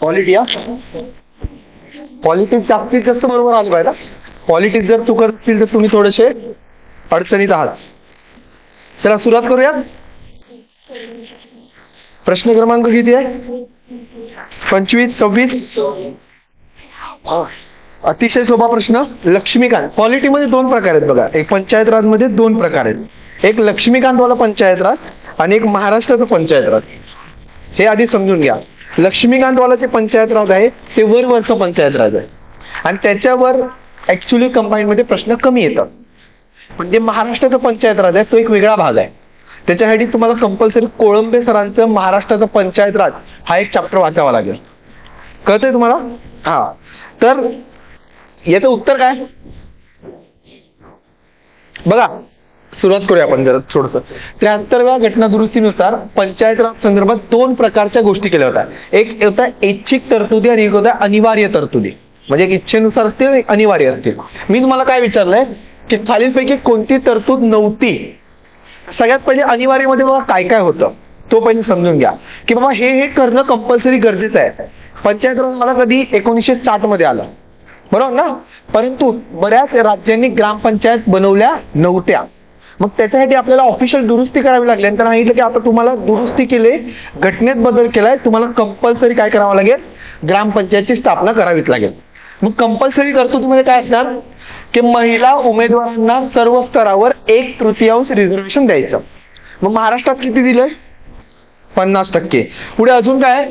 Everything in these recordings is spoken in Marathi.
पॉलिटी पॉलिटिक्स जास्तीत जास्त बरोबर आलं पाहिजे. पॉलिटिक्स जर चुकत असतील तर तुम्ही थोडेसे अडचणीत आहात. चला सुरुवात करूयात. प्रश्न क्रमांक किती आहे? 25, 26. अतिशय सोपा प्रश्न. लक्ष्मीकांत. पॉलिटीमध्ये दोन प्रकार आहेत बघा. एक पंचायत राज मध्ये दोन प्रकार आहेत. एक लक्ष्मीकांत वाला पंचायत राज आणि एक महाराष्ट्राचं पंचायत राज. हे आधी समजून घ्या. लक्ष्मीकांत वाला जे पंचायत राज आहे ते वरवरचं पंचायत राज आहे आणि त्याच्यावर ऍक्च्युली कंबाईन मध्ये प्रश्न कमी येतात. म्हणजे महाराष्ट्राचा पंचायत राज आहे तो एक वेगळा भाग आहे. त्याच्यासाठी तुम्हाला कंपल्सरी कोळंबे सरांचं महाराष्ट्राचा पंचायत राज हा एक चॅप्टर वाचावा लागेल. कळतंय तुम्हाला? हा. तर याचं उत्तर काय बघा. सुरुवात करूया आपण जरा थोडस. 73व्या घटना दुरुस्तीनुसार पंचायत राज संदर्भात दोन प्रकारच्या गोष्टी केल्या होत्या. एक होता ऐच्छिक तरतुदी आणि एक होता अनिवार्य तरतुदी. म्हणजे एक इच्छेनुसार असतील एक अनिवार्य असतील. मी तुम्हाला काय विचारलंय की खालीलपैकी कोणती तरतूद नव्हती. सगळ्यात पहिले अनिवार्यमध्ये बघा काय काय होतं तो पहिले समजून घ्या की बाबा हे करणं कंपल्सरी गरजेचं आहे. पंचायत राज मला कधी 1960 मध्ये आलं बरोबर ना. परंतु बऱ्याच राज्यांनी ग्रामपंचायत बनवल्या नव्हत्या. मग त्याच्यासाठी आपल्याला ऑफिशियल दुरुस्ती करावी लागली. नंतर सांगितलं की आता तुम्हाला दुरुस्ती केली, घटनेत बदल केलाय, तुम्हाला कंपल्सरी काय करावं लागेल, ग्रामपंचायतची स्थापना करावीच लागेल. मग कंपल्सरी तरतुदीमध्ये काय असणार की महिला उमेदवारांना सर्व स्तरावर 1/3 रिझर्वेशन द्यायचं. मग महाराष्ट्रात किती दिलंय? 50%. पुढे अजून काय,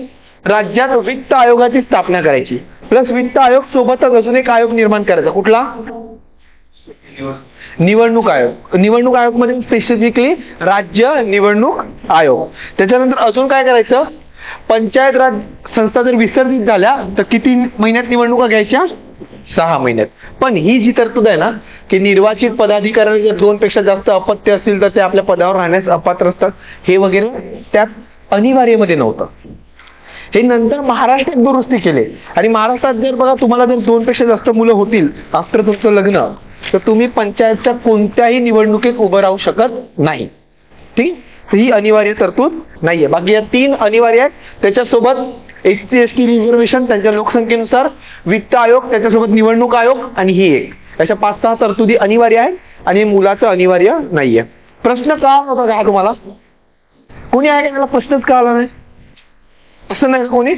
राज्यात वित्त आयोगाची स्थापना करायची. प्लस वित्त आयोग सोबतच अजून एक आयोग निर्माण करायचा. कुठला? निवडणूक आयोग. निवडणूक आयोग मध्ये स्पेसिफिकली राज्य निवडणूक आयोग. त्याच्यानंतर अजून काय करायचं, पंचायत राज संस्था जर विसर्जित झाल्या तर किती महिन्यात निवडणुका घ्यायच्या? 6 महिन्यात. पण ही जी तरतूद आहे ना की निर्वाचित पदाधिकारी जर 2 पेक्षा जास्त अपत्य असतील तर ते आपल्या पदावर राहण्यास अपात्र असतात, हे वगैरे त्यात अनिवार्यमध्ये नव्हतं. हे नंतर महाराष्ट्रात दुरुस्ती केले. आणि महाराष्ट्रात जर बघा तुम्हाला जर 2 पेक्षा जास्त मुलं होतील आफ्टर तुमचं लग्न तर तुम्ही पंचायतच्या कोणत्याही निवडणुकीत उभं राहू शकत नाही. ठीक. ही अनिवार्य तरतूद नाहीये. बाकी या 3 अनिवार्य आहेत. त्याच्यासोबत SC ST रिझर्वेशन त्यांच्या लोकसंख्येनुसार, वित्त आयोग, त्याच्यासोबत निवडणूक आयोग आणि ही एक, अशा 5-6 तरतुदी अनिवार्य आहेत आणि मुलाचं अनिवार्य नाहीये. प्रश्न का होता का तुम्हाला? कोणी आहे का त्याला प्रश्नच का आला नाही? असं नाही कोणी?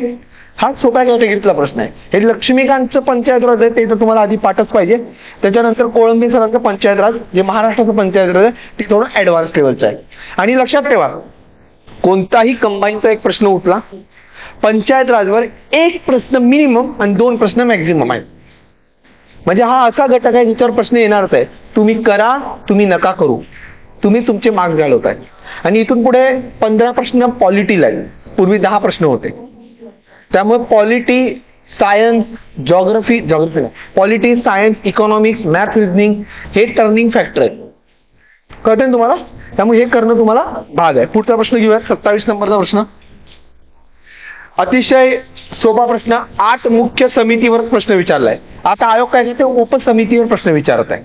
हा सोप्या कॅटेगरीतला प्रश्न आहे. हे लक्ष्मीकांतचं पंचायत राज आहे ते तर तुम्हाला आधी पाठच पाहिजे. त्याच्यानंतर कोळंबे सरांचं पंचायत राज जे महाराष्ट्राचं पंचायत राज आहे ते थोडं ऍडव्हान्स लेवलचं आहे. आणि लक्षात ठेवा कोणताही कंबाईनचा एक प्रश्न उठला पंचायत राजवर 1 प्रश्न मिनिमम आणि 2 प्रश्न मॅक्झिमम आहे. म्हणजे हा असा घटक आहे ज्याच्यावर प्रश्न येणारच आहे. तुम्ही करा, तुम्ही नका करू, तुम्ही तुमचे मार्क्स घालवताय. आणि इथून पुढे 15 प्रश्न पॉलिटीला आहे. पूर्वी 10 प्रश्न होते. त्यामुळे पॉलिटी, सायन्स, जॉग्रफी नाही, polity, science, economics, math, reasoning हे टर्निंग फॅक्टर आहे. कळतंय तुम्हाला? त्यामुळे हे करणं तुम्हाला भाग आहे. पुढचा प्रश्न घेऊया. 27 नंबरचा प्रश्न. अतिशय सोपा प्रश्न. 8 मुख्य समितीवरच प्रश्न विचारलाय. आता आयोग काय करते, उपसमितीवर प्रश्न विचारत आहे.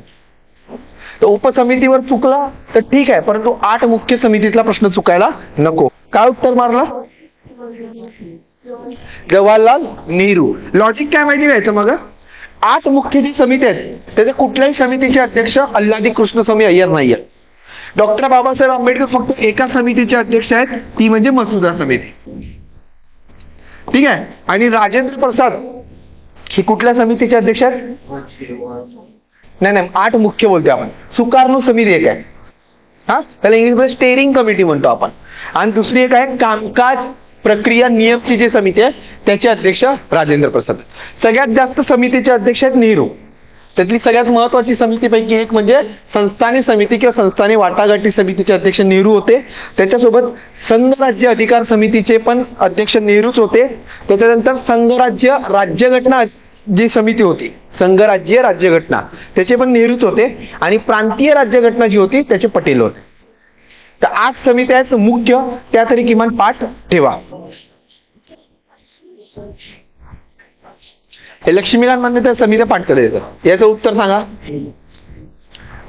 तर उपसमितीवर चुकला तर ठीक आहे, परंतु 8 मुख्य समितीतला प्रश्न चुकायला नको. काय उत्तर मारला? जवाहरलाल नेहरू. लॉजिक काय माहिती घ्यायचं मग? 8 मुख्य जी समिती आहेत त्याच्या कुठल्याही समितीचे अध्यक्ष अल्लादी कृष्णस्वामी अय्यर नाही आहेत. डॉक्टर बाबासाहेब आंबेडकर फक्त एका समितीचे अध्यक्ष आहेत, ती म्हणजे मसुदा समिती. ठीक आहे. आणि राजेंद्र प्रसाद हे कुठल्या समितीचे अध्यक्ष आहेत? नाही 8 मुख्य बोलतो आपण. सुकारणू समिती एक आहे, हा त्याला इंग्लिशमध्ये स्टेअरिंग कमिटी म्हणतो आपण. आणि दुसरी एक आहे कामकाज प्रक्रिया नियमची जी समिती आहे त्याचे अध्यक्ष राजेंद्र प्रसाद. सगळ्यात जास्त समितीचे अध्यक्ष आहेत नेहरू. त्यातली सगळ्यात महत्वाची समितीपैकी एक म्हणजे संस्थानी समिती किंवा संस्थानी वाटाघाटी समितीचे अध्यक्ष नेहरू होते. त्याच्यासोबत संघराज्य अधिकार समितीचे पण अध्यक्ष नेहरूच होते. त्याच्यानंतर संघराज्य राज्यघटना जी समिती होती, संघराज्य राज्यघटना, त्याचे पण नेहरूच होते. आणि प्रांतीय राज्यघटना जी होती त्याचे पटेल होते. तर 8 समित्या आहेत मुख्य, त्या तरी किमान पाठ ठेवा. हे लक्ष्मीकांत म्हणते त्या समित्या पाठ करायचं. याचं उत्तर सांगा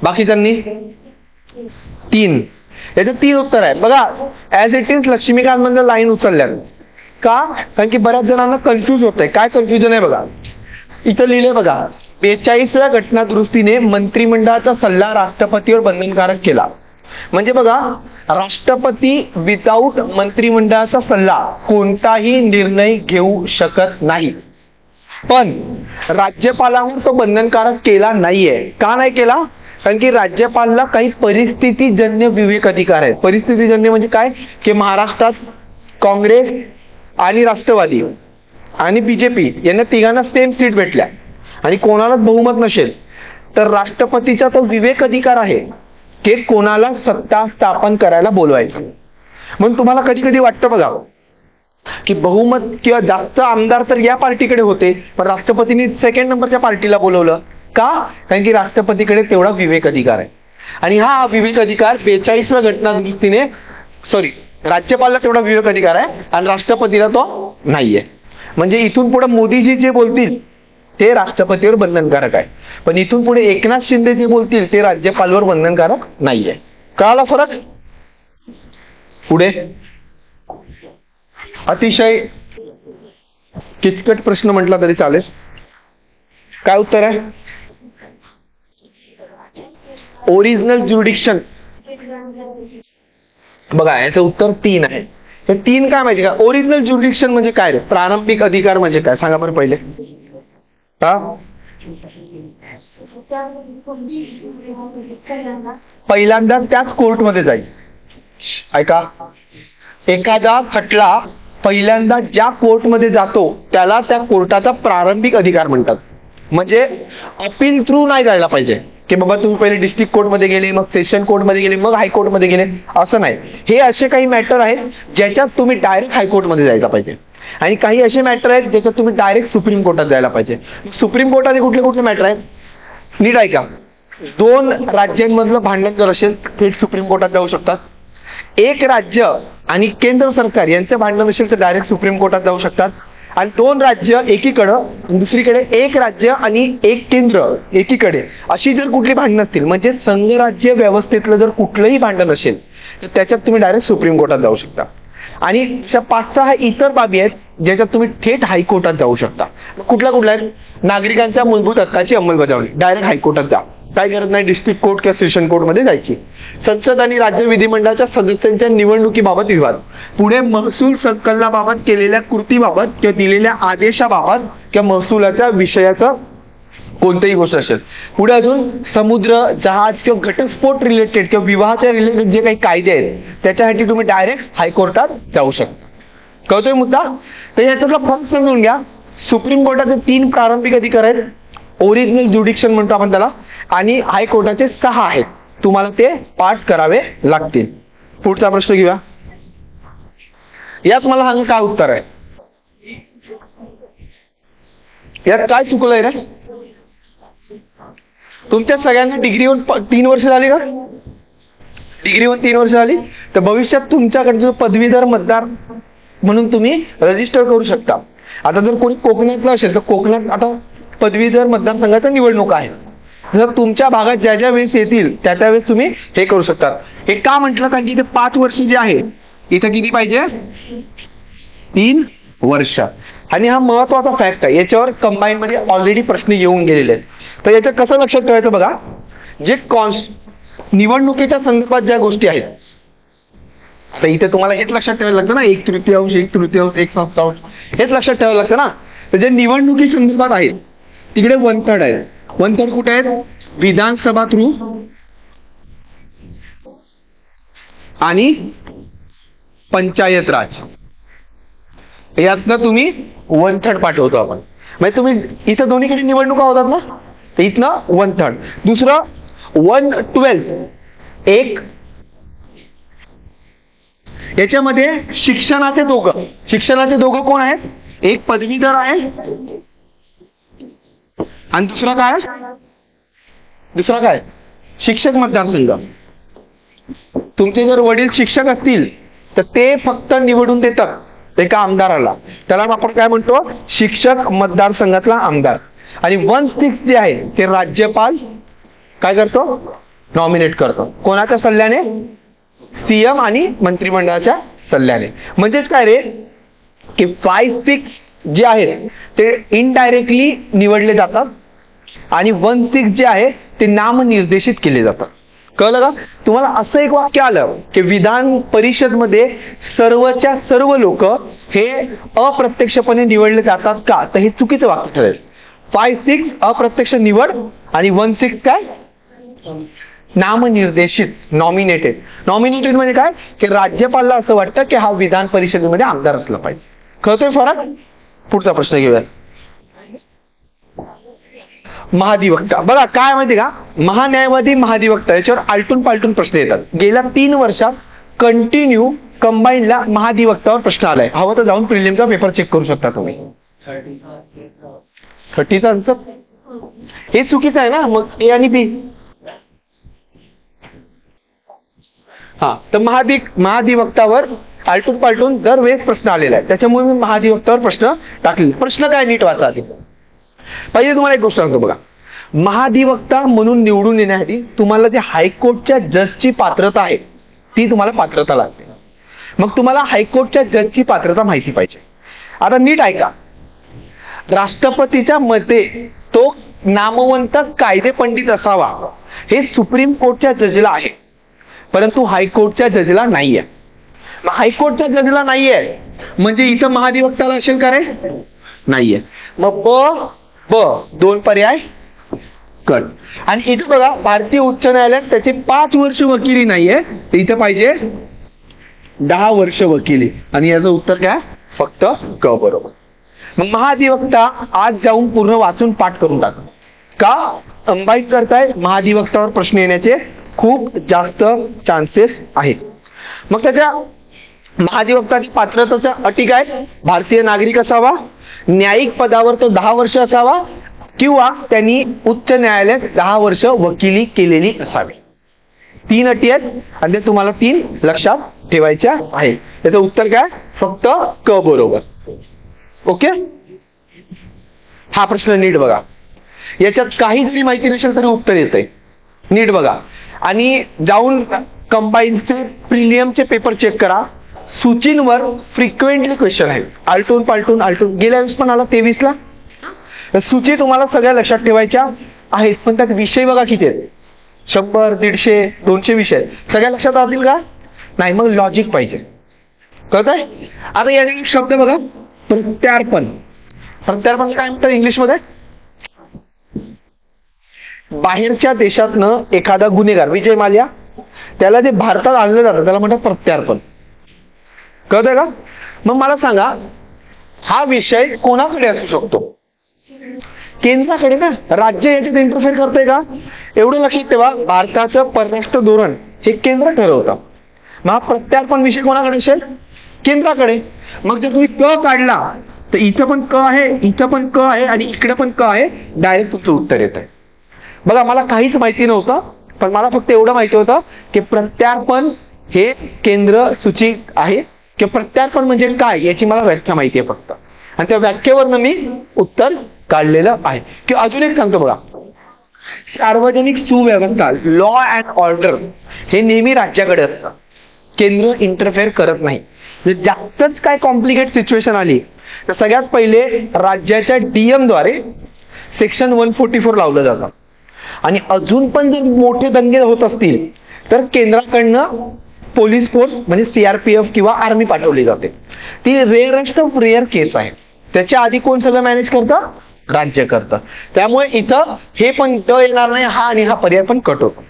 बाकीच्यांनी. 3. याचं 3 उत्तर आहे बघा. ऍज इट इज लक्ष्मीकांत म्हणजे लाईन उचलल्या. का? कारण की बऱ्याच जणांना कन्फ्यूज होत आहे. काय कन्फ्युजन आहे बघा, इथं लिहिले बघा, 42व्या घटना दुरुस्तीने मंत्रिमंडळाचा सल्ला राष्ट्रपतीवर बंधनकारक केला. म्हणजे बघा, राष्ट्रपती विदाऊट मंत्रिमंडळाचा सल्ला कोणताही निर्णय घेऊ शकत नाही. पण राज्यपालावर तो बंधनकारक केला नाहीये. का नाही केला? कारण की राज्यपालला काही परिस्थितीजन्य विवेक अधिकार आहेत. परिस्थितीजन्य म्हणजे काय की महाराष्ट्रात काँग्रेस आणि राष्ट्रवादी आणि बीजेपी यांना तिघांना सेम सीट भेटल्या आणि कोणालाच बहुमत नसेल तर राष्ट्रपतीचा तो विवेक अधिकार आहे की कोणाला सत्ता स्थापन करायला बोलवायचं. म्हणून तुम्हाला कधी कधी वाटतं बघा की बहुमत किंवा जास्त आमदार तर या पार्टीकडे होते, पण राष्ट्रपतींनी सेकंड नंबरच्या पार्टीला बोलवलं. का? कारण की राष्ट्रपतीकडे तेवढा विवेक अधिकार आहे. आणि हा विवेक अधिकार 42व्या घटना दुरुस्तीने राज्यपालला तेवढा विवेक अधिकार आहे आणि राष्ट्रपतीला तो नाहीये. म्हणजे इथून पुढे मोदीजी जे बोलतील ते राष्ट्रपतीवर बंधनकारक आहे, पण इथून पुढे एकनाथ शिंदे जे बोलतील ते राज्यपालवर बंधनकारक नाहीये. कळाला फरक? पुढे अतिशय किचकट प्रश्न म्हटला तरी चालेल. काय उत्तर आहे? Original jurisdiction. बघा याचं उत्तर 3 आहे. हे 3 काय माहिती का? ओरिजिनल ज्युरिडिक्शन म्हणजे काय रे? प्रारंभिक अधिकार म्हणजे काय सांगा बरं पहिले. पहिल्यांदा त्याच कोर्टमध्ये जाईल. ऐका, एखादा खटला पहिल्यांदा ज्या कोर्टमध्ये जातो त्याला त्या कोर्टाचा प्रारंभिक अधिकार म्हणतात. म्हणजे अपील थ्रू नाही जायला पाहिजे की बाबा तुम्ही पहिले डिस्ट्रिक्ट कोर्टमध्ये गेले, मग सेशन कोर्टमध्ये गेले, मग हायकोर्टमध्ये गेले, असं नाही. हे असे काही मॅटर आहेत ज्याच्यात तुम्ही डायरेक्ट हायकोर्टमध्ये जायला पाहिजे आणि काही असे मॅटर आहेत ज्याच्यात तुम्ही डायरेक्ट सुप्रीम कोर्टात जायला पाहिजे. सुप्रीम कोर्टात कुठले कुठले मॅटर आहेत नीट ऐका. 2 राज्यांमधलं भांडण जर असेल थेट सुप्रीम कोर्टात जाऊ शकतात. एक राज्य आणि केंद्र सरकार यांचं भांडण असेल तर डायरेक्ट सुप्रीम कोर्टात जाऊ शकतात. आणि 2 राज्य एकीकडं दुसरीकडे एक राज्य आणि एक केंद्र एकीकडे अशी जर कुठली भांडण असतील म्हणजे संघराज्य व्यवस्थेतलं जर कुठलंही भांडण असेल तर त्याच्यात तुम्ही डायरेक्ट सुप्रीम कोर्टात जाऊ शकता. आणि 5-6 इतर बाबी आहेत ज्याच्यात तुम्ही थेट हायकोर्टात जाऊ शकता. कुठल्या कुठल्या आहेत? नागरिकांच्या मूलभूत हक्काची अंमलबजावणी, डायरेक्ट हायकोर्टात जा, काय गरज नाही डिस्ट्रिक्ट कोर्ट किंवा सेशन कोर्ट मध्ये जायची. संसद आणि राज्य विधिमंडळाच्या सदस्यांच्या निवडणुकीबाबत विवाद. पुढे महसूल संकलनाबाबत केलेल्या कृतीबाबत किंवा दिलेल्या आदेशाबाबत किंवा महसुलाच्या विषयाचं कोणतीही गोष्ट असेल. पुढे अजून समुद्र, जहाज किंवा घटस्फोट रिलेटेड किंवा विवाहाच्या रिलेटेड जे काही कायदे आहेत त्याच्यासाठी तुम्ही डायरेक्ट हायकोर्टात जाऊ शकता. कळतोय मुद्दा? तर याच्यातला फरक समजून घ्या. सुप्रीम कोर्टाचे 3 प्रारंभिक अधिकार आहेत, ओरिजिनल ज्युडिक्शन म्हणतो आपण त्याला, आणि हायकोर्टाचे 6 आहेत. तुम्हाला ते पाठ करावे लागतील. पुढचा प्रश्न घेऊया. यात मला सांगा काय उत्तर आहे? यात काय चुकलंय रे? तुमच्या सगळ्यांना डिग्री होऊन 3 वर्ष झाली का? डिग्री होऊन 3 वर्ष झाली तर भविष्यात तुमच्याकडे जो पदवीधर मतदार म्हणून तुम्ही रजिस्टर करू शकता. आता जर कोणी कोकणातला असेल तर कोकणात आता पदवीधर मतदारसंघाच्या निवडणूक आहे. जर तुमच्या भागात ज्या ज्या वेळेस येतील त्या त्यावेळेस तुम्ही हे करू शकता. हे का म्हटलं? कारण की इथे 5 वर्ष जे आहे इथं किती पाहिजे? 3 वर्ष. आणि हा महत्वाचा फॅक्ट आहे, याच्यावर कंबाईन मध्ये ऑलरेडी प्रश्न येऊन गेलेले आहेत. तर याचं कसं लक्षात ठेवायचं बघा, जे निवडणुकीच्या संदर्भात ज्या गोष्टी आहेत आता इथे तुम्हाला हेच लक्षात ठेवायला लागतं ना, 1/3, 1/3, 1/6, हेच लक्षात ठेवायला लागतं ना. तर जे निवडणुकी संदर्भात आहेत तिकडे 1/3 आहे. 1/3 कुठे आहेत? विधानसभा थ्रू आणि पंचायत राज, यातनं तुम्ही 1/3 पाठवतो आपण. म्हणजे तुम्ही इथं दोन्हीकडे निवडणुका होतात ना, तर इथनं 1/3. दुसरं 1/12 एक, याच्यामध्ये शिक्षणाचे दोघं कोण आहेत? एक पदवीधर आहे आणि दुसरा काय? शिक्षक मतदारसंघ. तुमचे जर वडील शिक्षक असतील तर ते फक्त निवडून देतात एका आमदाराला, त्याला आपण काय म्हणतो? शिक्षक मतदारसंघातला आमदार. आणि 1/6 जे आहे ते राज्यपाल काय करतो? नॉमिनेट करतो. कोणाच्या सल्ल्याने? सीएम आणि मंत्रिमंडळाच्या सल्ल्याने. म्हणजेच काय रे, की 5, 6 जे आहेत ते इनडायरेक्टली निवडले जातात आणि 1, 6 जे आहे ते नामनिर्देशित केले जातात. कळलं का? तुम्हाला असं एक वाक्य आलं की विधान परिषद मध्ये सर्वच्या सर्व लोक हे अप्रत्यक्षपणे निवडले जातात का, तर हे चुकीचं वाक्य ठरेल. 5, 6 अप्रत्यक्ष निवड आणि 1, 6 काय नामनिर्देशित, नॉमिनेटेड. नॉमिनेटेड म्हणजे काय की राज्यपालला असं वाटतं की हा विधान परिषदेमध्ये आमदार असला पाहिजे. कळतोय फरक? पुढचा प्रश्न घेऊया. महाधिवक्ता. बघा काय माहिती का, महान्यायवादी महाधिवक्ता याच्यावर आलटून पालटून प्रश्न येतात. गेल्या 3 वर्षात कंटिन्यू कंबाईनला महाधिवक्तावर प्रश्न आलाय. हवं तर जाऊन प्रिलिमचा पेपर चेक करू शकता तुम्ही. 30चा आन्सर हे चुकीचं आहे ना, मग ए आणि बी. हा, तर महाधिवक्तावर आलटून पालटून दरवेळेस प्रश्न आलेला आहे, त्याच्यामुळे मी महाधिवक्तावर प्रश्न टाकले. प्रश्न काय नीट वाचा आधी. पहिले तुम्हाला एक गोष्ट सांगतो बघा, महाधिवक्ता म्हणून निवडून येण्यासाठी तुम्हाला जे हायकोर्टच्या जजची पात्रता आहे ती तुम्हाला पात्रता लागते. मग तुम्हाला हायकोर्टच्या जजची पात्रता माहिती पाहिजे. आता नीट ऐका, राष्ट्रपतीच्या मते तो नामवंत कायदेपंडित असावा हे सुप्रीम कोर्टच्या जजला आहे, परंतु हायकोर्टच्या जजला नाहीये. मग हायकोर्टच्या जजला नाहीये म्हणजे इथं महाधिवक्ताला असेल का रे? नाहीये. मग ब 2 पर्याय कट. आणि इथे बघा भारतीय उच्च न्यायालयात त्याची 5 वर्ष वकिली नाहीये, तर इथे पाहिजे 10 वर्ष वकिली. आणि याचं उत्तर काय? फक्त क बरोबर. मग महाधिवक्ता आज जाऊन पूर्ण वाचून पाठ करून टाका. का? अंबाईत करताय महाधिवक्तावर प्रश्न येण्याचे खूप जास्त चान्सेस आहेत. मग त्याच्या महाधिवक्ताची पात्रतेच्या अटी काय? भारतीय नागरिक असावा, न्यायिक पदावर तो 10 वर्ष असावा किंवा त्यांनी उच्च न्यायालयात 10 वर्ष वकिली केलेली असावी. 3 अटी आहेत आणि ते तुम्हाला 3 लक्षात ठेवायच्या आहेत. याचं उत्तर काय? फक्त क बरोबर. ओके, हा प्रश्न नीट बघा. याच्यात काही जरी माहिती नसेल तरी उत्तर येतंय. नीट बघा आणि जाऊन कंबाईनचे प्रिलियमचे पेपर चेक करा. सूचींवर फ्रिक्वेंटली क्वेश्चन आहेत, आलटून पालटून. गेल्या वेळेस पण आला 23ला. सूची तुम्हाला सगळ्या लक्षात ठेवायच्या आहेत, पण त्यात विषय बघा किती आहेत. 100, 150, 200 विषय सगळ्या लक्षात राहतील का? नाही. मग लॉजिक पाहिजे. कळतंय? आता याने एक शब्द बघा, प्रत्यार्पण. प्रत्यार्पण काय म्हणतात इंग्लिशमध्ये? बाहेरच्या देशातनं एखादा गुन्हेगार, विजय माल्या, त्याला जे भारतात आणलं जातं त्याला म्हणतात प्रत्यार्पण. कळतंय का? मग मला सांगा, हा विषय कोणाकडे असू शकतो? केंद्राकडे ना. राज्य याच्यात इंटरफेअर करतंय का? एवढं लक्षात ठेवा, भारताचं परराष्ट्र धोरण हे केंद्र ठरवतं. मग हा प्रत्यार्पण विषय कोणाकडे असेल? केंद्राकडे. मग जर तुम्ही क काढला तर इथं पण क आहे, इथं पण क आहे आणि इकडे पण क आहे. डायरेक्ट तुमचं उत्तर येत आहे. बघा मला काहीच माहिती नव्हतं, पण मला फक्त एवढं माहिती होतं की प्रत्यार्पण हे केंद्र सूचित आहे, की प्रत्यार्पण म्हणजे काय याची मला व्याख्या माहिती आहे फक्त, आणि त्या व्याख्येवरनं मी उत्तर काढलेलं आहे. किंवा अजून एक सांगतो बघा, सार्वजनिक सुव्यवस्था, लॉ अँड ऑर्डर हे नेहमी राज्याकडे असतं, केंद्र इंटरफेअर करत नाही. जास्तच काय कॉम्प्लिकेट सिच्युएशन आली तर सगळ्यात पहिले राज्याच्या डीएम द्वारे सेक्शन 144 लावलं जातं. आणि अजून पण जर मोठे दंगे होत असतील तर केंद्राकडनं पोलीस फोर्स म्हणजे सीआरपीएफ किंवा आर्मी पाठवली जाते. ती रेअरेस्ट ऑफ रेअर केस आहे. त्याच्या आधी कोण सगळं मॅनेज करतं? राज्य करतं. त्यामुळे इथं हे पण ड येणार नाही, हा आणि हा पर्याय पण कट होतो.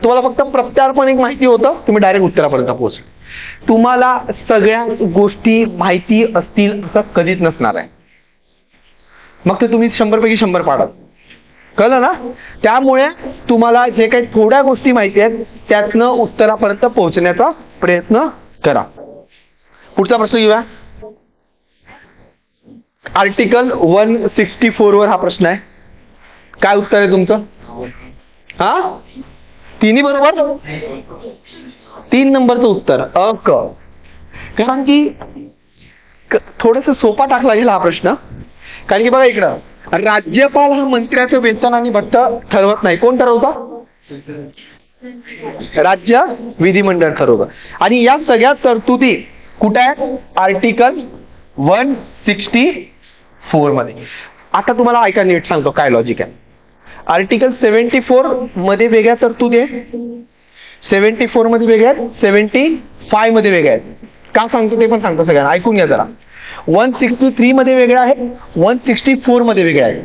तुम्हाला फक्त प्रत्यार्पण एक माहिती होतं, तुम्ही डायरेक्ट उत्तरापर्यंत पोहोचले. तुम्हाला सगळ्या गोष्टी माहिती असतील असं कधीच नसणार आहे. मग ते तुम्ही 100 पैकी 100 पाडाल. कळलं ना? त्यामुळे तुम्हाला जे काही थोड्या गोष्टी माहिती आहेत त्यातनं उत्तरापर्यंत पोहोचण्याचा प्रयत्न करा. पुढचा प्रश्न घेऊया. आर्टिकल 164 वर हा प्रश्न आहे. काय उत्तर आहे तुमचं? हा, तिन्ही बरोबर. 3 नंबरचं उत्तर अ क. कारण की थोडस सोपा टाकला येईल हा प्रश्न. कारण की बघा इकडं राज्यपाल हा मंत्र्याचं वेतन आणि भत्ता ठरवत नाही. कोण ठरवतं? राज्य विधिमंडळ ठरवतं. आणि या सगळ्या तरतुदी कुठे आहेत? आर्टिकल 164 मध्ये. आता तुम्हाला ऐका नीट सांगतो काय लॉजिक आहे. आर्टिकल 74 मध्ये वेगळ्या तरतुदी आहेत, 74 मध्ये वेगळ्या आहेत, 75 मध्ये वेगळ्या आहेत. का सांगतो ते पण सांगतो सगळ्यांना, ऐकून घ्या जरा. 163 मध्ये वेगळ्या आहे, 164 मध्ये वेगळ्या आहे.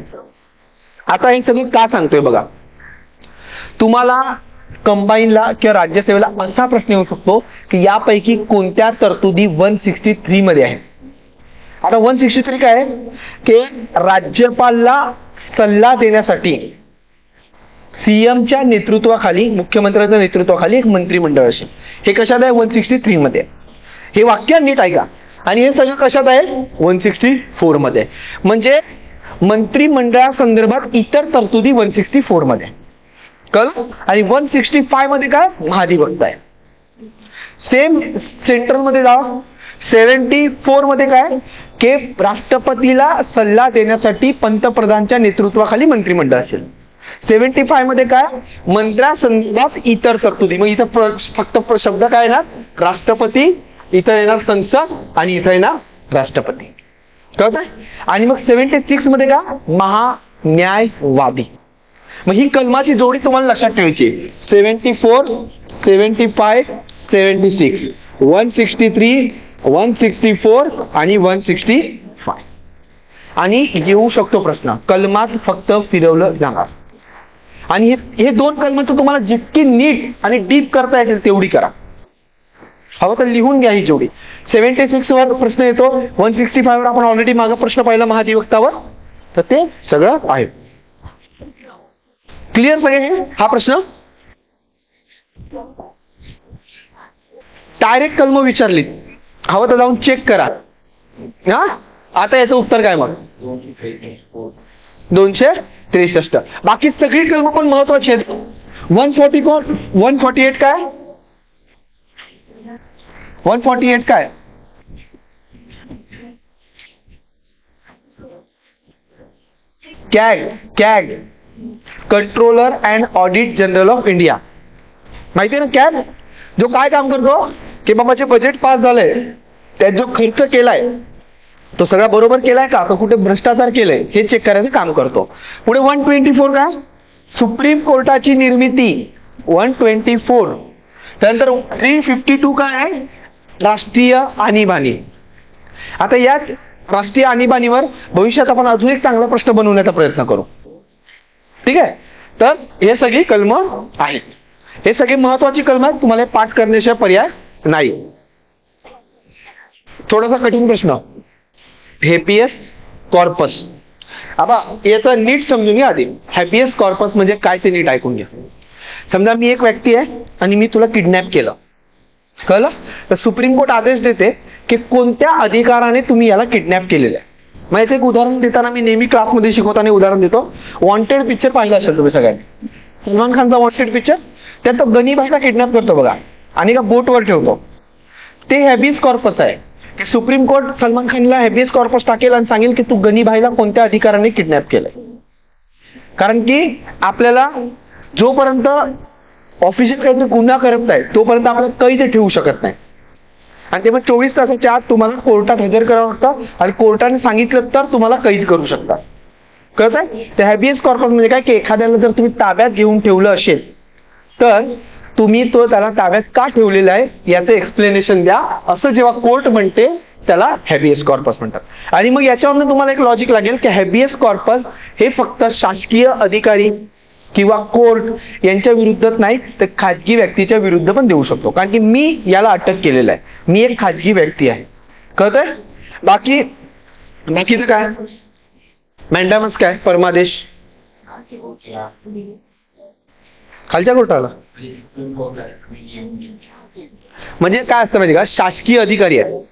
आता हे सगळं का सांगतोय बघा. तुम्हाला कंबाईनला किंवा राज्यसेवेला असा प्रश्न येऊ शकतो की यापैकी कोणत्या तरतुदी 163 मध्ये आहे. आता 163 काय आहे की राज्यपालला सल्ला देण्यासाठी सीएमच्या नेतृत्वाखाली, मुख्यमंत्र्यांच्या नेतृत्वाखाली एक मंत्रिमंडळ असेल. हे कशात आहे? 163 मध्ये. हे वाक्य नीट ऐका. आणि हे सगळं कशात आहे? 164 मध्ये. म्हणजे मंत्रिमंडळासंदर्भात इतर तरतुदी 164 मध्ये. कळलं? आणि 165 मध्ये काय? महाधिवक्ता आहे. सेम सेंट्रल मध्ये जा. 74 मध्ये काय की राष्ट्रपतीला सल्ला देण्यासाठी पंतप्रधानच्या नेतृत्वाखाली मंत्रिमंडळ असेल. 75 मध्ये काय? मंत्र्यासंदर्भात इतर तरतुदी. मग इथं फक्त शब्द काय येणार? राष्ट्रपती, इथं येणार संसद आणि इथं येणार राष्ट्रपती. कळत आहे? आणि मग 76 मध्ये का? महान्यायवादी. मग ही कलमाची जोडी तुम्हाला लक्षात ठेवायची. 74, 75, 76, 163, 164 आणि 165. आणि येऊ शकतो प्रश्न, कलमात फक्त फिरवलं जाणार. आणि हे दोन कलम तर तुम्हाला जितकी नीट आणि डीप करता येतील तेवढी करा. हवं तर लिहून घ्या ही जोडी. 76 वर प्रश्न येतो, 165 वर आपण ऑलरेडी मागे प्रश्न पाहिला महाधिवक्तावर, तर ते सगळं आहे. क्लिअर सगळे हे? हा प्रश्न डायरेक्ट कलम विचारली, हवं तर जाऊन चेक करा. हा, आता याचं उत्तर काय मग? 263. बाकी सगळी कलम पण महत्वाची आहेत. 148 काय? 148 काय? CAG controller and audit general of India. माहिती आहे ना कॅग? जो काय काम करतो की बाबा जे बजेट पास झालंय त्यात जो खर्च केलाय तो सगळा बरोबर केलाय का, तो कुठे भ्रष्टाचार केलाय हे चेक करायचं काम करतो. पुढे 124 काय? सुप्रीम कोर्टाची निर्मिती. 124. त्यानंतर 352 काय आहे? राष्ट्रीय आणीबाणी. आता याच राष्ट्रीय आणीबाणीवर भविष्यात आपण अजून एक चांगला प्रश्न बनवण्याचा प्रयत्न करू. ठीक आहे? तर हे सगळी कलम आहेत. हे सगळे महत्वाची कलम आहेत. तुम्हाला पाठ करण्याशिवाय पर्याय नाही. थोडासा कठीण प्रश्न, हेबियस कॉर्पस. आता याचा नीट समजून घ्या आधी. हेबियस कॉर्पस म्हणजे काय ते नीट ऐकून घ्या. समजा मी एक व्यक्ती आहे आणि मी तुला किडनॅप केलं, कळलं? तर सुप्रीम कोर्ट आदेश देते की कोणत्या अधिकाराने तुम्ही याला किडनॅप केलेलं आहे. मग याचं एक उदाहरण देताना मी नेहमी क्लासमध्ये शिकवताना उदाहरण देतो. वॉन्टेड पिक्चर पाहिला असेल तुम्ही सगळ्यांनी, सलमान खानचा वॉन्टेड पिक्चर. त्यात तो गनीबाईला किडनॅप करतो बघा आणि का बोटवर ठेवतो. ते हेबियस कॉर्पस आहे की सुप्रीम कोर्ट सलमान खानला हेबियस कॉर्पस टाकेल आणि सांगेल की तू गनीबाईला कोणत्या अधिकाराने किडनॅप केलंय. कारण की आपल्याला जोपर्यंत ऑफिशियल काहीतरी गुन्हा करत नाही तोपर्यंत आपल्याला कैद ठेवू शकत नाही. आणि ते मग 24 तासाच्या आत तुम्हाला कोर्टात हजर करावं लागतं आणि कोर्टाने सांगितलं तर तुम्हाला कैद करू शकतात. कळत आहे? ते हेबियस कॉर्पस म्हणजे काय की एखाद्याला जर तुम्ही ताब्यात घेऊन ठेवलं असेल तर तुम्ही तो त्याला ताब्यात का ठेवलेला आहे याचं एक्सप्लेनेशन द्या, असं जेव्हा कोर्ट म्हणते त्याला हेबियस कॉर्पस म्हणतात. आणि मग याच्यावरून तुम्हाला एक लॉजिक लागेल की हेबियस कॉर्पस हे फक्त शासकीय अधिकारी किंवा कोर्ट यांच्या विरुद्धच नाही तर खाजगी व्यक्तीच्या विरुद्ध पण देऊ शकतो. कारण की मी याला अटक केलेलं आहे, मी एक खाजगी व्यक्ती आहे. कळतंय? बाकीचं काय? मॅन्डामस काय? परमादेश खालच्या कोर्टाला. म्हणजे काय असतं माहिती का? शासकीय अधिकारी आहे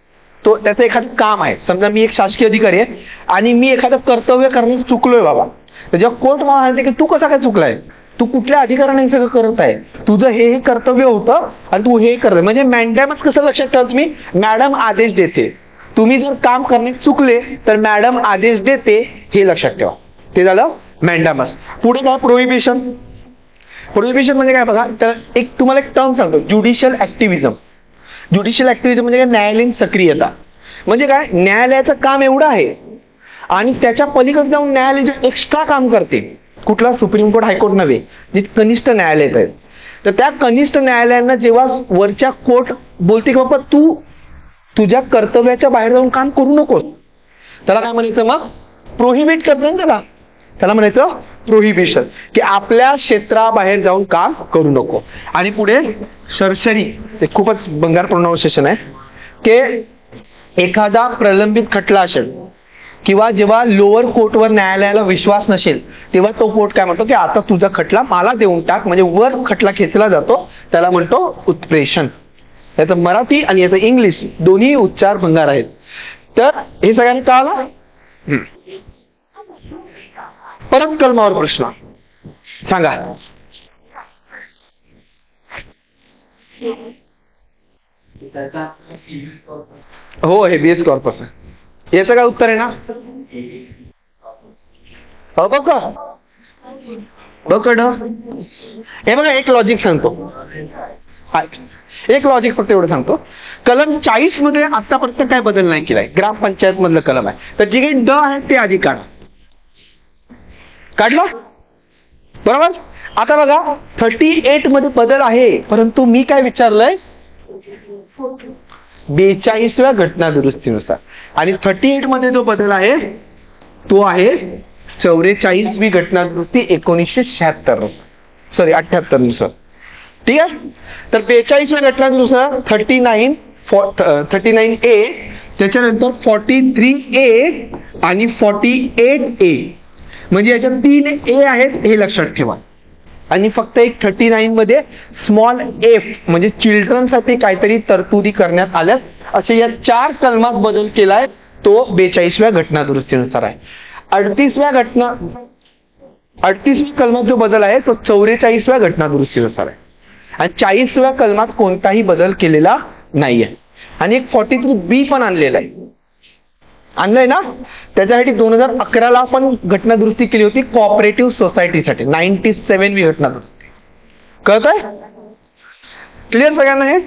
तो, त्याचं एखादं काम आहे. समजा मी एक शासकीय अधिकारी आहे आणि मी एखादं कर्तव्य करण्यास चुकलोय बाबा, तर जेव्हा कोर्ट मला सांगते की तू कसा काय चुकलाय, तू कुठल्या अधिकाराने सगळं करत आहे, तुझं हे कर्तव्य होतं आणि तू हे करत. म्हणजे मॅन्डॅमस कसं लक्षात ठेवा तुम्ही? मॅडम आदेश देते. तुम्ही जर काम करण्यात चुकले तर मॅडम आदेश देते, हे लक्षात ठेवा. ते झालं मॅन्डॅमस. पुढे काय? प्रोहिबिशन. प्रोहिबिशन म्हणजे काय बघा, तर एक तुम्हाला एक टर्म सांगतो, ज्युडिशियल ऍक्टिव्हिजम. ज्युडिशियल ऍक्टिव्हिजम म्हणजे काय? न्यायालयीन सक्रियता. म्हणजे काय, न्यायालयाचं काम एवढं आहे आणि त्याच्या पलीकडे जाऊन न्यायालय जे एक्स्ट्रा काम करते, कुठला सुप्रीम कोर्ट हायकोर्ट नव्हे, जे कनिष्ठ न्यायालय आहेत, तर त्या कनिष्ठ न्यायालयांना जेव्हा वरच्या कोर्ट बोलते की बाबा तू तुझ्या कर्तव्याच्या बाहेर जाऊन काम करू नकोस, त्याला काय म्हणायचं, मग प्रोहिबिट करतं ना त्याला म्हणायचं प्रोहिबिशन, की आपल्या क्षेत्राबाहेर जाऊन काम करू नको. आणि पुढे सरसरी, ते खूपच बंगार प्रोनाउन्सिएशन आहे, की एखादा प्रलंबित खटला असेल किंवा जेव्हा लोअर कोर्टवर न्यायालयाला विश्वास नसेल तेव्हा तो कोर्ट काय म्हणतो की आता तुझा खटला मला देऊन टाक, म्हणजे वर खटला खेचला जातो, त्याला म्हणतो उत्प्रेषण. याचं मराठी आणि याचं इंग्लिश दोन्ही उच्चार भंगार आहेत. तर हे सगळ्यांनी कळालं. परत कलमावर प्रश्न सांगा. हो, हे बीएस कॉर्पस आहे. याचं काय उत्तर आहे ना, हो बघा हे बघा, एक लॉजिक सांगतो, एक लॉजिक फक्त एवढं सांगतो. कलम 40 मध्ये आतापर्यंत काय बदल नाही केलाय, ग्रामपंचायत मधलं कलम आहे, तर जे काही ड आहेत ते आधी काढलं बरोबर. आता बघा 38 मध्ये बदल आहे, परंतु मी काय विचारलंय 42व्या घटना दुरुस्तीनुसार, आणि 38 मध्ये जो बदल आहे तो आहे 44वी घटना दुरुस्ती 1976 सॉरी 78 नुसार. ठीक आहे. तर 42व्या घटना दुरुस्तीनुसार 39A, त्याच्यानंतर 43A आणि 48A, म्हणजे याच्यात 3A आहेत हे लक्षात ठेवा. आणि फक्त एक 39 मध्ये स्मॉल एफ म्हणजे चिल्ड्रनसाठी काहीतरी तरतुदी करण्यात आल्या, असे या 4 कलमात बदल केलाय, तो 42व्या घटना दुरुस्तीनुसार आहे. 38व्या कलमात जो बदल आहे तो 44व्या घटना दुरुस्तीनुसार आहे, आणि 40व्या कलमात कोणताही बदल केलेला नाहीये. आणि एक 43B पण आणलेला आहे, आणलंय ना, त्याच्यासाठी 2011ला आपण घटना दुरुस्ती केली होती कोऑपरेटिव्ह सोसायटीसाठी, 97वी घटना दुरुस्ती. कळतंय, क्लिअर सगळ्यांना. हे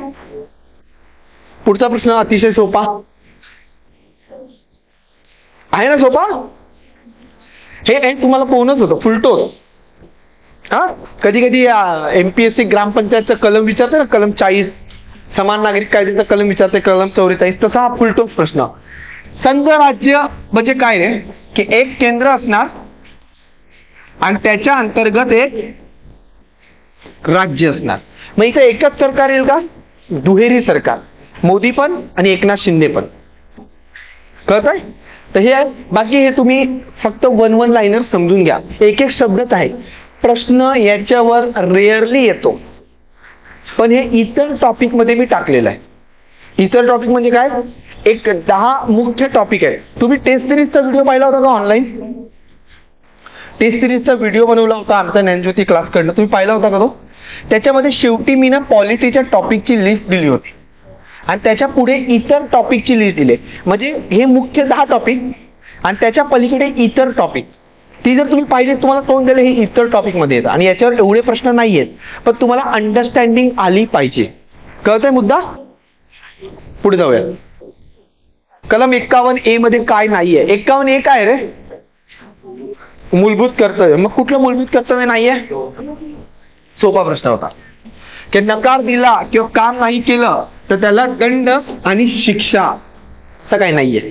पुढचा प्रश्न अतिशय सोपा आहे ना, सोपा. हे तुम्हाला पोहणच होतं फुलटोस. हा, कधी कधी MPSC ग्रामपंचायतचा कलम विचारते ना, कलम 40, समान नागरिक कायद्याचा कलम विचारते कलम 44, तसा हा फुलटोस प्रश्न. संघ राज्य म्हणजे काय रे, की एक केंद्र असणार आणि त्याच्या अंतर्गत एक राज्य असणार. मग इथे एकच सरकार येईल का, दुहेरी सरकार, मोदी पण आणि एकनाथ शिंदे पण. कळतंय. तर हे बाकी हे तुम्ही फक्त वन लाईनर समजून घ्या, एक एक शब्दच आहे. प्रश्न याच्यावर रेअरली येतो, पण हे इतर टॉपिक मध्ये मी टाकलेलं आहे. इतर टॉपिक म्हणजे काय, एक 10 मुख्य टॉपिक आहे. तुम्ही टेस्ट सिरीजचा व्हिडिओ पाहिला होता का ऑनलाईन, टेस्ट सिरीजचा व्हिडिओ बनवला होता आमचा ज्ञानज्योती क्लास कडनं, तुम्ही पाहिला होता का तो. त्याच्यामध्ये शेवटी मी ना पॉलिटीच्या टॉपिकची लिस्ट दिली होती आणि त्याच्या पुढे इतर टॉपिकची लिस्ट दिली, म्हणजे हे मुख्य 10 टॉपिक आणि त्याच्या पलीकडे इतर टॉपिक. ती जर तुम्ही पाहिजे तुम्हाला तोंड दिलं हे इतर टॉपिक मध्ये येतं, आणि याच्यावर एवढे प्रश्न नाही आहेत, पण तुम्हाला अंडरस्टँडिंग आली पाहिजे. कळतंय मुद्दा. पुढे जाऊया. कलम 51A मध्ये काय नाहीये. 51A काय रे, मूलभूत कर्तव्य. मग कुठलं मूलभूत कर्तव्य नाहीये, सोपा प्रश्न होता, की नकार दिला किंवा काम नाही केलं तर त्याला दंड आणि शिक्षा, असं काही नाहीये.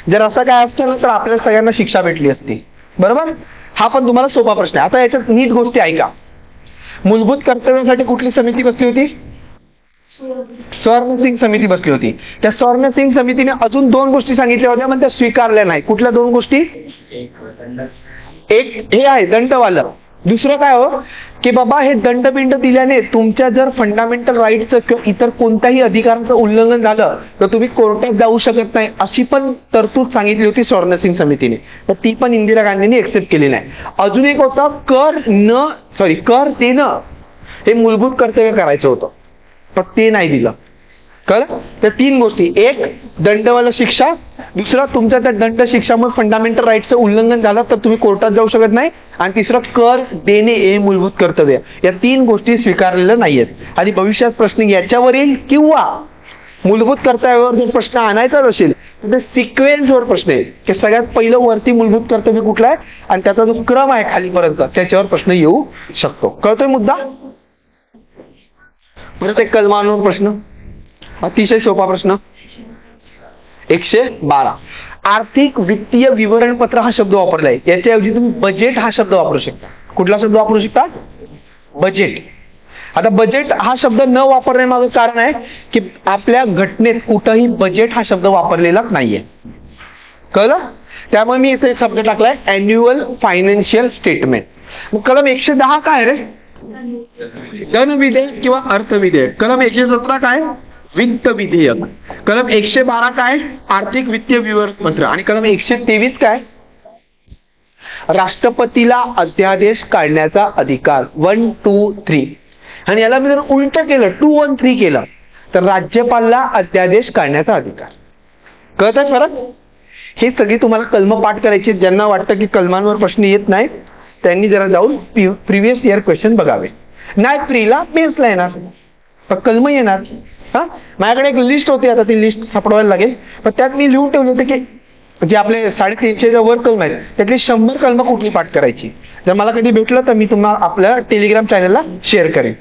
जर असं काय असतं ना तर आपल्या सगळ्यांना शिक्षा भेटली असती, बरोबर. हा पण तुम्हाला सोपा प्रश्न आहे. आता याच्यात नीट गोष्टी ऐका. मूलभूत कर्तव्यासाठी कुठली समिती बसली होती, स्वर्णसिंग समिती बसली होती. त्या स्वर्णसिंग समितीने अजून 2 गोष्टी सांगितल्या होत्या, पण त्या स्वीकारल्या नाही. कुठल्या 2 गोष्टी, एक हे आहे दंडवालं, दुसरं काय हो, की बाबा हे दंडबिंड दिल्याने तुमच्या जर फंडामेंटल राईटचं किंवा इतर कोणत्याही अधिकाराचं उल्लंघन झालं तर तुम्ही कोर्टात जाऊ शकत नाही, अशी पण तरतूद सांगितली होती स्वर्णसिंग समितीने, तर ती पण इंदिरा गांधींनी एक्सेप्ट केली नाही. अजून एक होतं कर देणं, हे मूलभूत कर्तव्य करायचं होतं, पण ते नाही दिलं. कळलं. त्या 3 गोष्टी, एक दंडवाला शिक्षा, दुसरा तुमच्या त्या दंड शिक्षामुळे फंडामेंटल राईटचं उल्लंघन झालं तर तुम्ही कोर्टात जाऊ शकत नाही, आणि तिसरं कर देणे हे मूलभूत कर्तव्य. या 3 गोष्टी स्वीकारलेल्या नाहीयेत, आणि भविष्यात प्रश्न याच्यावर येईल किंवा मूलभूत कर्तव्यावर जर प्रश्न आणायचाच असेल तर सिक्वेन्सवर प्रश्न आहे की सगळ्यात पहिलं वरती मूलभूत कर्तव्य कुठलं आहे आणि त्याचा जो क्रम आहे खालीपर्यंत त्याच्यावर प्रश्न येऊ शकतो. कळतोय मुद्दा? परत एक कलमांवर प्रश्न, अतिशय सोपा प्रश्न. 112. आर्थिक वित्तीय विवरणपत्र हा शब्द वापरलाय, याच्याऐवजी तुम्ही बजेट हा शब्द वापरू शकता. कुठला शब्द वापरू शकता? बजेट. आता बजेट हा शब्द न वापरण्यामागं कारण आहे की आपल्या घटनेत कुठंही बजेट हा शब्द वापरलेलाच नाहीये. कळलं? त्यामुळे मी इथे शब्द टाकलाय अॅन्युअल फायनान्शियल स्टेटमेंट. मग कलम 110 काय रे? धन विधेयक किंवा अर्थ विधेयक. कलम 117 काय? वित्त विधेयक. कलम 112 काय? आर्थिक वित्तीय विवरणपत्र. आणि कलम 123 काय? राष्ट्रपतीला अध्यादेश काढण्याचा अधिकार. 1, 2, 3. आणि याला मी जर उलट केलं 2, 1, 3 केलं तर राज्यपालला अध्यादेश काढण्याचा अधिकार. कळतंय फरक? हे सगळी तुम्हाला कलम पाठ करायची. ज्यांना वाटतं की कलमांवर प्रश्न येत नाही त्यांनी जरा जाऊन प्रिव्हियस इयर क्वेश्चन बघावे. नाही फ्रीला मेन्सला येणार, पण कलम येणार. हा, माझ्याकडे एक लिस्ट होती, आता ती लिस्ट सापडवायला लागेल, पण त्यात मी लिहून ठेवले होते की जे आपले 350च्या वर कलम आहेत त्यातली 100 कलम कुठली पाठ करायची. जर मला कधी भेटलं तर मी तुम्हाला आपल्या टेलिग्राम चॅनलला शेअर करेन.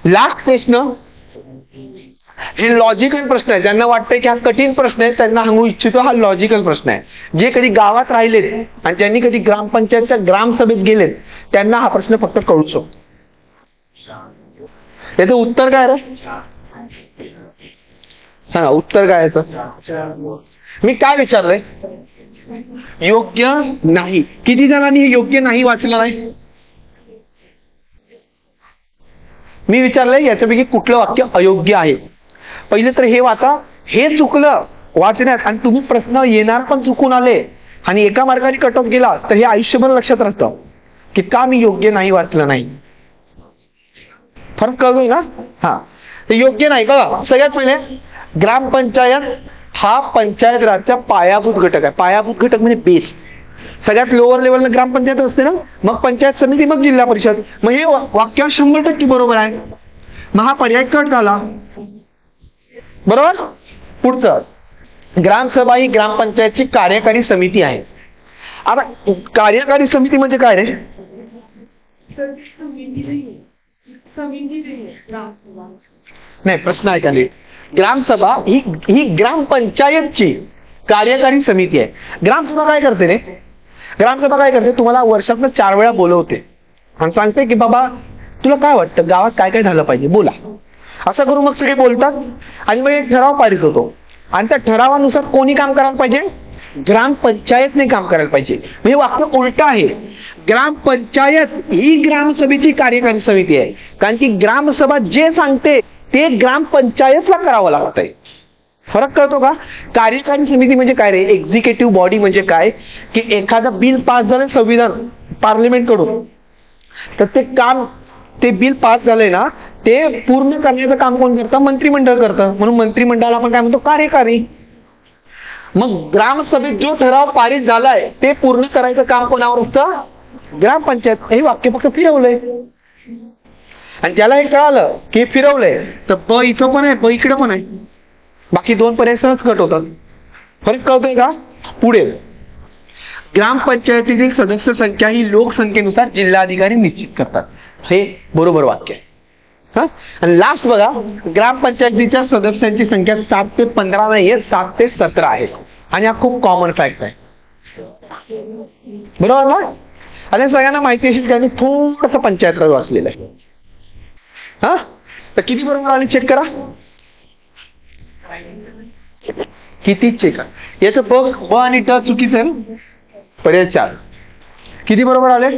लास्ट प्रश्न हे लॉजिकल प्रश्न आहे. ज्यांना वाटतंय की हा कठीण प्रश्न आहे त्यांना सांगू इच्छितो हा लॉजिकल प्रश्न आहे. जे कधी गावात राहिलेत आणि ज्यांनी कधी ग्रामपंचायतच्या ग्रामसभेत गेलेत त्यांना हा प्रश्न फक्त कळू शकतो. याचं उत्तर काय रे? सांगा उत्तर काय याचं? मी काय विचारलंय? योग्य नाही. किती जणांनी योग्य नाही वाचलं नाही? मी विचारलंय याच्यापैकी कुठलं वाक्य अयोग्य आहे. पहिले तर हे वाचा. हे चुकलं वाचण्यात आणि तुम्ही प्रश्न येणार पण चुकून आले आणि एका मार्गाने कट ऑफ गेला तर हे आयुष्यभर लक्षात राहतं की का मी योग्य नाही वाचलं नाही. फरक कळतोय ना? हा, ते योग्य नाही. बघा सगळ्यात पहिले ग्रामपंचायत हा पंचायत राजचा पायाभूत घटक आहे. पायाभूत घटक म्हणजे बेस. सगळ्यात लोअर लेवलला ग्रामपंचायत असते ना, मग पंचायत समिती, मग जिल्हा परिषद. मग हे वाक्य 100% बरोबर आहे. मग हा पर्याय कट झाला. बरोबर. पुढचं, ग्रामसभा ही ग्रामपंचायतची कार्यकारी समिती आहे. आता कार्यकारी समिती म्हणजे काय रे? नाही, प्रश्न आहे खाली. ग्रामसभा ही ग्रामपंचायतची कार्यकारी समिती आहे. ग्रामसभा काय करते रे? ग्रामसभा काय करते? तुम्हाला वर्षातनं 4 वेळा बोलवते आणि सांगते की बाबा तुला काय वाटतं गावात काय काय झालं पाहिजे, बोला. असं करून मग सगळे बोलतात आणि मग एक ठराव पारित होतो आणि त्या ठरावानुसार कोणी काम करायला पाहिजे? ग्रामपंचायतने काम करायला पाहिजे. हे वाक्य उलट आहे. ग्रामपंचायत ही ग्रामसभेची कार्यकारी समिती आहे, कारण की ग्रामसभा जे सांगते ते ग्रामपंचायतला करावं लागतंय. फरक कळतो का? कार्यकारी समिती म्हणजे काय रे? एक्झिक्युटिव्ह बॉडी म्हणजे काय की एखादं बिल पास झालं संविधान पार्लिमेंट कडून, तर ते बिल पास झालंय ना, ते पूर्ण करण्याचं काम कोण करतं? मंत्रिमंडळ करतं. म्हणून मंत्रिमंडळाला आपण काय म्हणतो? कार्यकारी. मग ग्रामसभेत जो ठराव पारित झालाय ते पूर्ण करायचं काम कोणावर असतं? ग्रामपंचायत. हे वाक्य फक्त फिरवलंय आणि त्याला हे कळालं की फिरवलंय तर ब इथं पण आहे, ब इकडे पण आहे, बाकी 2 पर्याय सहज कट होतात. फरक कळतोय का? पुढे, ग्रामपंचायतीतील सदस्य संख्या ही लोकसंख्येनुसार जिल्हाधिकारी निश्चित करतात. हे बरोबर वाक्य आहे. हा, आणि लास्ट बघा, ग्रामपंचायतीच्या सदस्यांची संख्या 7 ते 15 नाहीये, 7 ते 17 आहे. आणि हा खूप कॉमन फॅक्ट आहे. बरोबर ना? आणि सगळ्यांना माहिती असेल त्यांनी थोडस पंचायत राज वाचलेलं आहे. हा, तर किती बरोबर आले चेक करा. किती चेक करा. याचं ब आणि ट चुकीचं आहे ना. पर्याय 4. किती बरोबर आले?